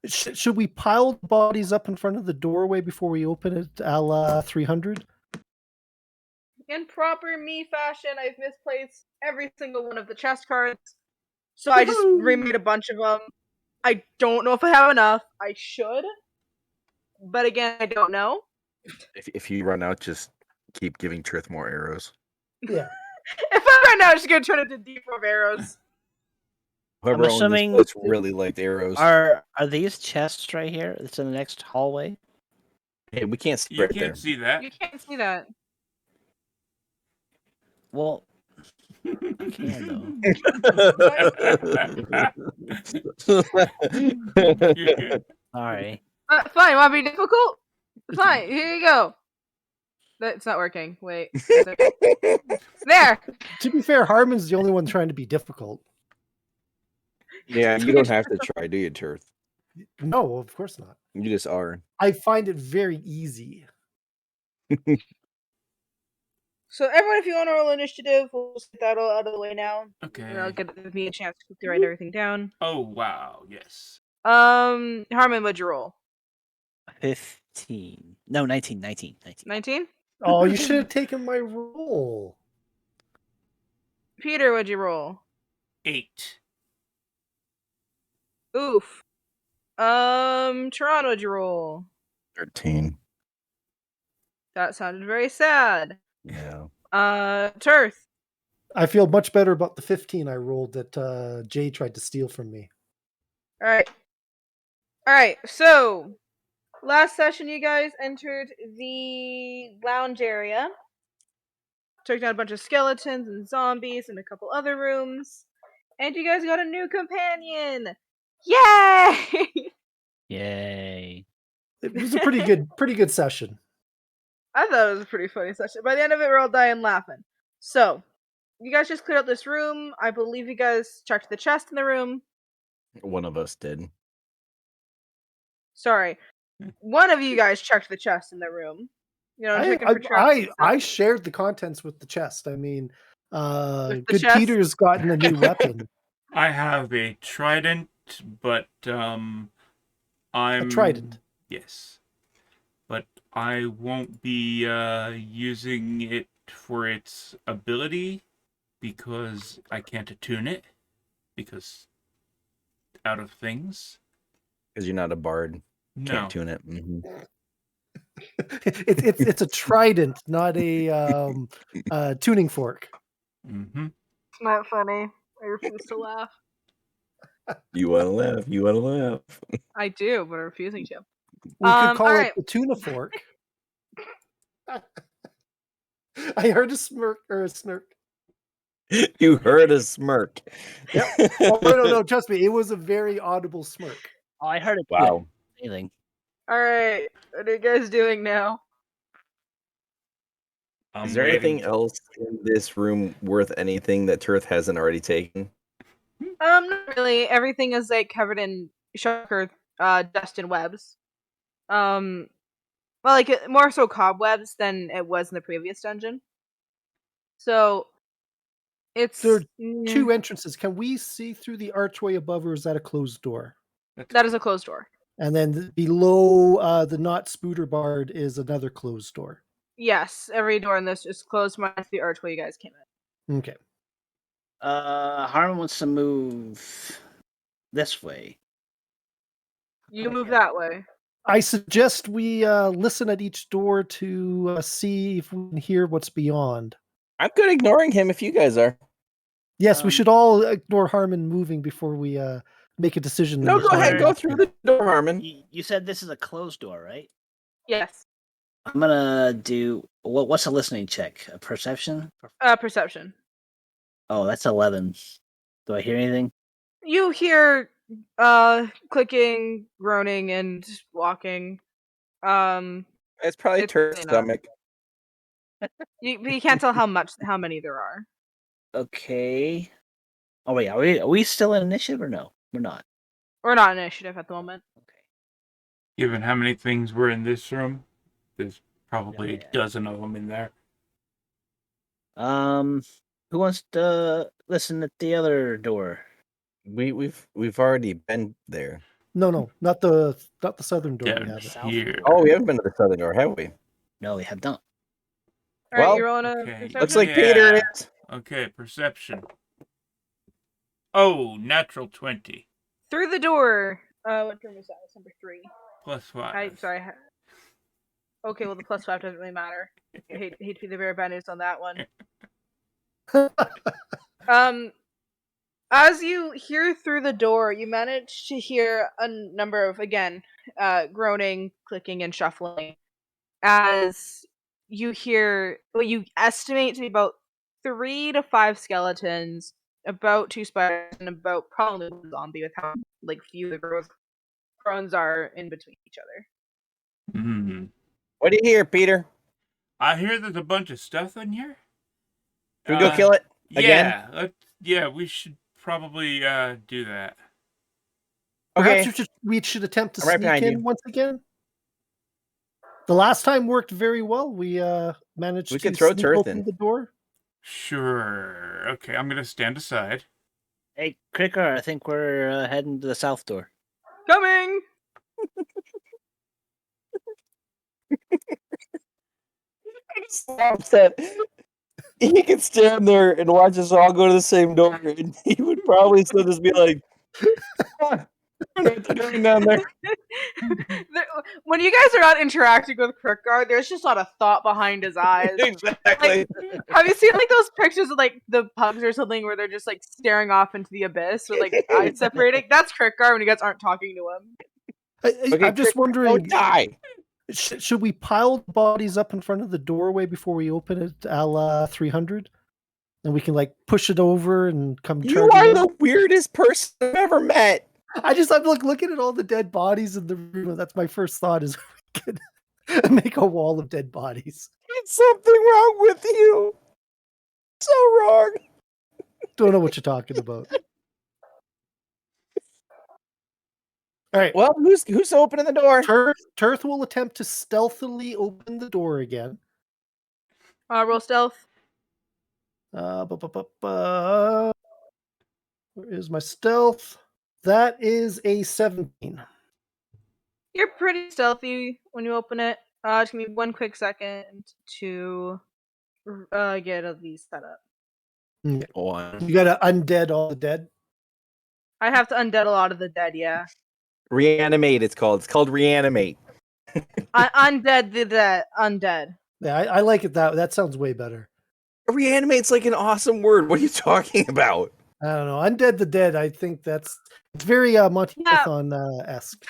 Should we pile the bodies up in front of the doorway before we open it, a la 300? In proper me fashion, I've misplaced every single one of the chest cards. So I just remade a bunch of them. I don't know if I have enough. I should. But again, I don't know. If you run out, just keep giving Truth more arrows. Yeah. If I run out, she's gonna turn into D4 arrows. Whoever I'm owns assuming this place really liked arrows. Are these chests right here? It's in the next hallway. Hey, we can't see You right can't there. see that. You can't see that. Well, I can though. Sorry. Fine, want to be difficult? Fine, here you go. That's not working. Wait. There! To be fair, Harmon's the only one trying to be difficult. Yeah, you don't have to try, do you, Truth? No, of course not. You just are. I find it very easy. So everyone, if you want to roll initiative, we'll just get that all out of the way now. Okay. And I'll give me a chance to quickly write everything down. Oh, wow. Yes. Harmon, what'd you roll? 15. No, 19. 19? Oh, you should have taken my roll. Peter, what'd you roll? 8. Oof. Toronto, what'd you roll? 13. That sounded very sad. Yeah. Turth. I feel much better about the 15 I rolled that Jay tried to steal from me. Alright, so last session you guys entered the lounge area. Took down a bunch of skeletons and zombies and a couple other rooms. And you guys got a new companion! Yay! Yay. It was a pretty good session. I thought it was a pretty funny session. By the end of it, we're all dying laughing. So, you guys just cleared out this room. I believe you guys checked the chest in the room. One of us did. Sorry. One of you guys checked the chest in the room. You know, checking for traps and I stuff. shared the contents with the chest. I mean, the good chest? Peter's gotten a new weapon. I have a trident, but I'm A trident. Yes, but I won't be using it for its ability because I can't attune it because out of things. Because you're not a bard. No. Can't tune it. Mm-hmm. It's a trident, not a tuning fork. Mm-hmm. It's not funny. I refuse to laugh. You want to laugh. You want to laugh. I do, but I'm refusing to. We could call alright. it the tuna fork. I heard a smirk or a snirk. You heard a smirk. Yep. Oh, no, trust me. It was a very audible smirk. Oh, I heard it. Wow. Anything. Alright, what are you guys doing now? Is there anything else in this room worth anything that Turth hasn't already taken? Not really. Everything is like covered in shocker dust and webs. Well, like more so cobwebs than it was in the previous dungeon. So it's There are two entrances. Can we see through the archway above, or is that a closed door? That is a closed door. And then below the not spooter bard is another closed door. Yes, every door in this is closed minus the archway you guys came in. Okay. Harmon wants to move this way. You move that way. I suggest we listen at each door to see if we can hear what's beyond. I'm good ignoring him if you guys are. Yes, we should all ignore Harmon moving before we make a decision. No, go ahead. Go through the door, Harmon. You said this is a closed door, right? Yes. I'm gonna do what's a listening check? A perception? Perception. Oh, that's 11. Do I hear anything? You hear clicking, groaning, and walking. It's probably Turth's stomach. But you can't tell how many there are. Okay. Oh wait, are we still in initiative or no? We're not. We're not in initiative at the moment. Okay. Given how many things were in this room, there's probably a dozen of them in there. Who wants to listen at the other door? We've already been there. No, not the southern door. We Down haven't. South here. door. Oh, we haven't been to the southern door, have we? No, we have not. All right, Well, you rolling a Okay, perception? Looks like Peter Yeah. is. Okay, perception. Oh, natural 20. Through the door. What room is that? It's number 3. Plus 5. Sorry. Okay, well the +5 doesn't really matter. I hate to be the bearer of bad news on that one. As you hear through the door, you manage to hear a number of, again, groaning, clicking, and shuffling. As you hear what you estimate to be about 3 to 5 skeletons, about 2 spiders, and about probably one zombie with how few the groans are in between each other. Hmm. What do you hear, Peter? I hear there's a bunch of stuff in here. Should we go kill it again? Yeah, we should probably do that. Okay. Perhaps we should attempt to I'm right sneak behind in you. once again. The last time worked very well. We managed We to could throw sneak Turth open in. the door. Sure. Okay, I'm gonna stand aside. Hey, Cricker, I think we're heading to the south door. Coming! Upset. He could stand there and watch us all go to the same door, and he would probably still just be like, "Ah, I know what they're doing down there." When you guys are not interacting with Crookguard, there's just not a thought behind his eyes. Exactly. Have you seen those pictures of the pugs or something where they're just staring off into the abyss with eyes separating? That's Crookguard when you guys aren't talking to him. Okay, I'm just Don't wondering, die. should we pile the bodies up in front of the doorway before we open it, a la 300? And we can push it over and come You charging are in? the weirdest person I've ever met. I'm looking at all the dead bodies in the room. That's my first thought is we could make a wall of dead bodies. There's something wrong with you. So wrong. Don't know what you're talking about. All right. Well, who's opening the door? Turth will attempt to stealthily open the door again. Roll stealth. Where is my stealth? That is a 17. You're pretty stealthy when you open it. Just give me one quick second to get all these set up. One. You gotta undead all the dead. I have to undead a lot of the dead, yeah. Reanimate, it's called. It's called reanimate. Undead the dead. Undead. Yeah, I like it. That sounds way better. Reanimate's like an awesome word. What are you talking about? I don't know. Undead the dead. I think it's very Monty Yeah. Python esque.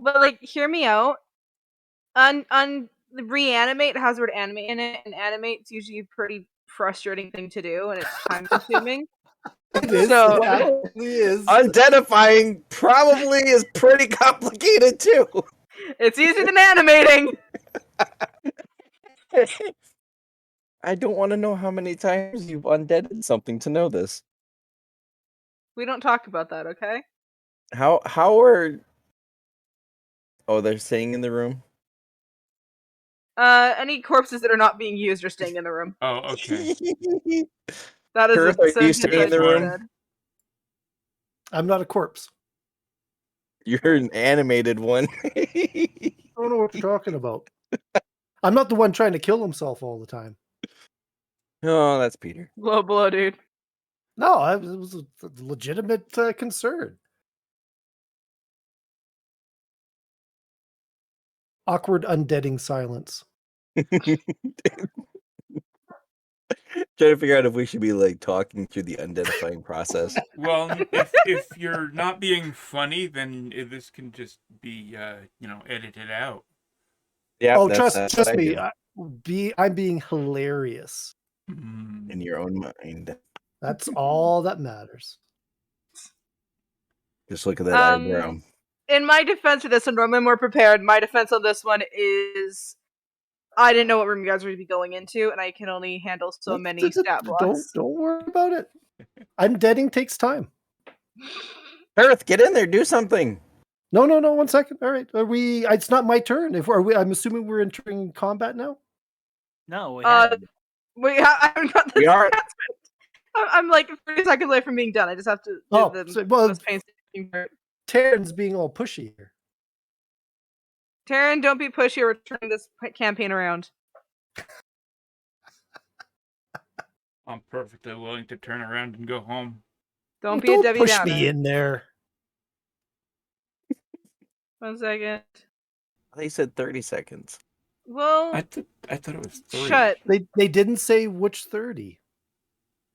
But hear me out. Reanimate has the word animate in it, and animate's usually a pretty frustrating thing to do, and it's time consuming. It is. So- Yeah, it really is. Identifying probably is pretty complicated too. It's easier than animating. I don't want to know how many times you've undeaded something to know this. We don't talk about that, okay? How are... Oh, they're staying in the room? Any corpses that are not being used are staying in the room. Oh, okay. That is Turth, a are you sentence staying in the I room? said. I'm not a corpse. You're an animated one. I don't know what you're talking about. I'm not the one trying to kill himself all the time. Oh, that's Peter. Low blow, dude. No, it was a legitimate concern. Awkward undeading silence. Trying to figure out if we should be talking through the undeadifying process. Well, if you're not being funny, then this can just be edited out. Yeah. Oh, trust me. I'm being hilarious. In your own mind. That's all that matters. Just look at that eyebrow. In my defense for this one, I'm more prepared. My defense on this one is I didn't know what room you guys were going to be going into, and I can only handle so many stat blocks. Don't worry about it. Undeading takes time. Earth, get in there, do something. No, 1 second. All right. It's not my turn. I'm assuming we're entering combat now. No, we I haven't. haven't got the We are. I'm 30 seconds away from being done. I just have to do the most painstaking part. Taryn's being all pushy here. Taryn, don't be pushy. We're turning this campaign around. I'm perfectly willing to turn around and go home. Don't be Don't a Debbie push Downer. me in there. 1 second. They said 30 seconds. Well, I thought it was 3. shut. They didn't say which 30.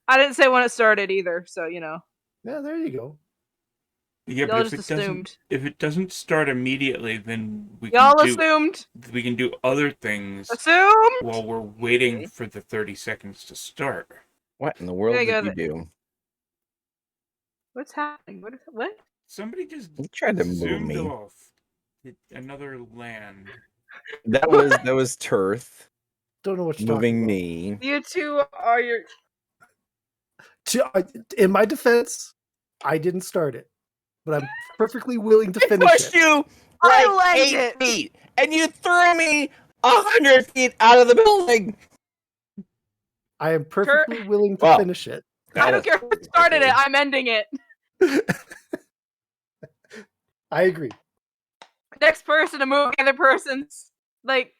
I didn't say when it started either, so you know. Yeah, there you go. Yeah, Y'all but if just it assumed. doesn't, if it doesn't start immediately, then Y'all assumed. we can do other things Assumed. while we're waiting for the 30 seconds to start. What in the world There you did go. you do? What's happening? What? Somebody just You tried to move zoomed me. off another land. That was Turth Don't know what you're moving talking me. You two are your. about. In my defense, I didn't start it, but I'm perfectly willing to I finish pushed it. you I like legged 8 it. feet, and you threw me 100 feet out of the building. I am perfectly willing to Wow. finish it. I don't care who started it. I'm ending it. I agree. Next person to move the other person's like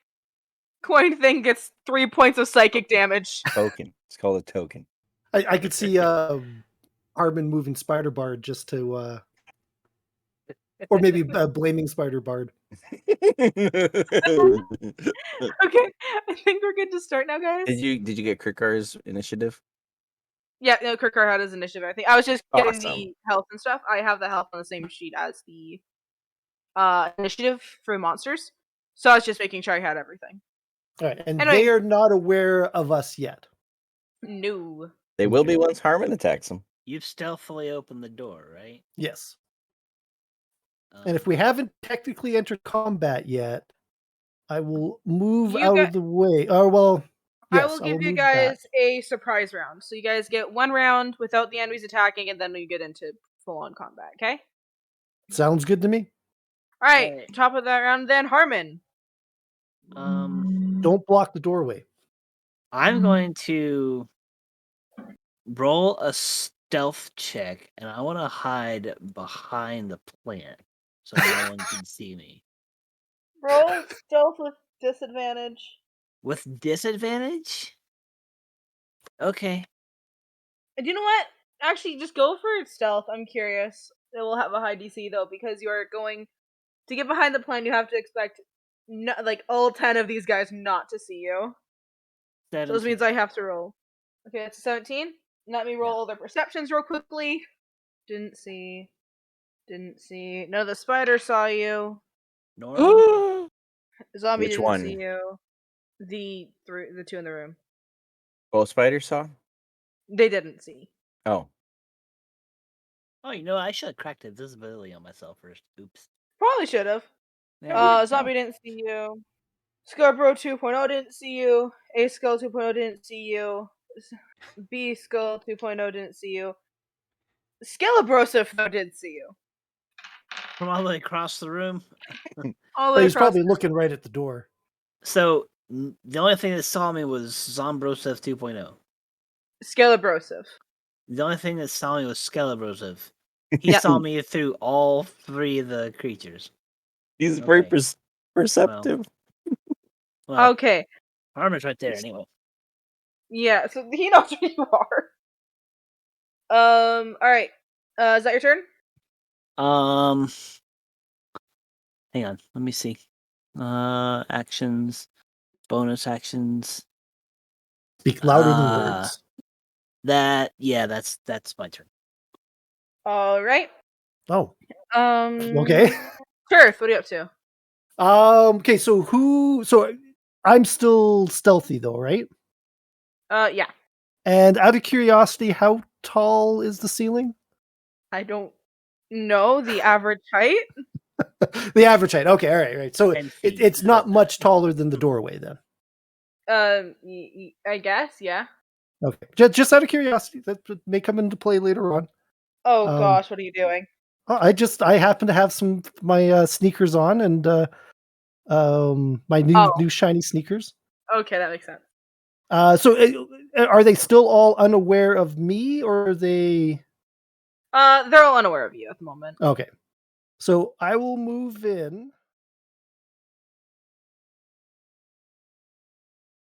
coin thing gets 3 points of psychic damage. Token. It's called a token. I could see Armin moving Spider Bard just to, or maybe blaming Spider Bard. Okay, I think we're good to start now, guys. Did you get Krikar's initiative? Yeah, no, Kirkar had his initiative. I think I was just getting Awesome. the health and stuff. I have the health on the same sheet as the initiative for monsters, so I was just making sure I had everything. All right, and Anyway. they are not aware of us yet. No. They will be Okay. once Harmon attacks them. You've stealthily opened the door, right? Yes. And if we haven't technically entered combat yet, I will move You out got- of the way. Oh, well, yes, I will give you move guys back. a surprise round. So you guys get 1 round without the enemies attacking, and then you get into full-on combat. Okay. Sounds good to me. All right. Alright. Top of that round, then Harmon. Don't block the doorway. I'm going to roll a stealth check, and I want to hide behind the plant so no one can see me. Roll stealth with disadvantage. With disadvantage? Okay. And you know what? Actually, just go for stealth. I'm curious. It will have a high DC though, because you are going to get behind the plane. You have to expect like all 10 of these guys not to see you. So this 17. means I have to roll. Okay, it's a 17. Let me roll Yeah. all their perceptions real quickly. Didn't see. No, the spider saw you. Normal? Zombie Which didn't one? see you. The 2 in the room. Oh, Spider saw? They didn't see. Oh. Oh, you know, I should have cracked invisibility on myself first. Oops. Probably should have. Yeah. Zombie didn't see you. Scarborough 2.0 didn't see you. A Skull 2.0 didn't see you. B Skull 2.0 didn't see you. Skelebrosif though did see you. From all the way across the room. All the But way he's across. probably looking right at the door. So, the only thing that saw me was Zombrosef 2.0. Skelebrosif. The only thing that saw me was Skelebrosef. He Yeah. saw me through all 3 of the creatures. He's very Okay. perceptive. Well, Okay. Harmon's right there anyway. Yeah, so he knows where you are. Alright. Is that your turn? Hang on, let me see. Actions, bonus actions. Speak louder than words. That's my turn. Alright. Oh, Um okay. Turf, what are you up to? Okay, so I'm still stealthy though, right? Yeah. And out of curiosity, how tall is the ceiling? I don't know the average height. The average height. Okay, all right. So 10 feet. it's not much taller than the doorway then. I guess, yeah. Okay, just out of curiosity, that may come into play later on. Oh Um, gosh, what are you doing? I happen to have my sneakers on and my new shiny sneakers. Okay, that makes sense. So are they still all unaware of me, or are they? They're all unaware of you at the moment. Okay. So I will move in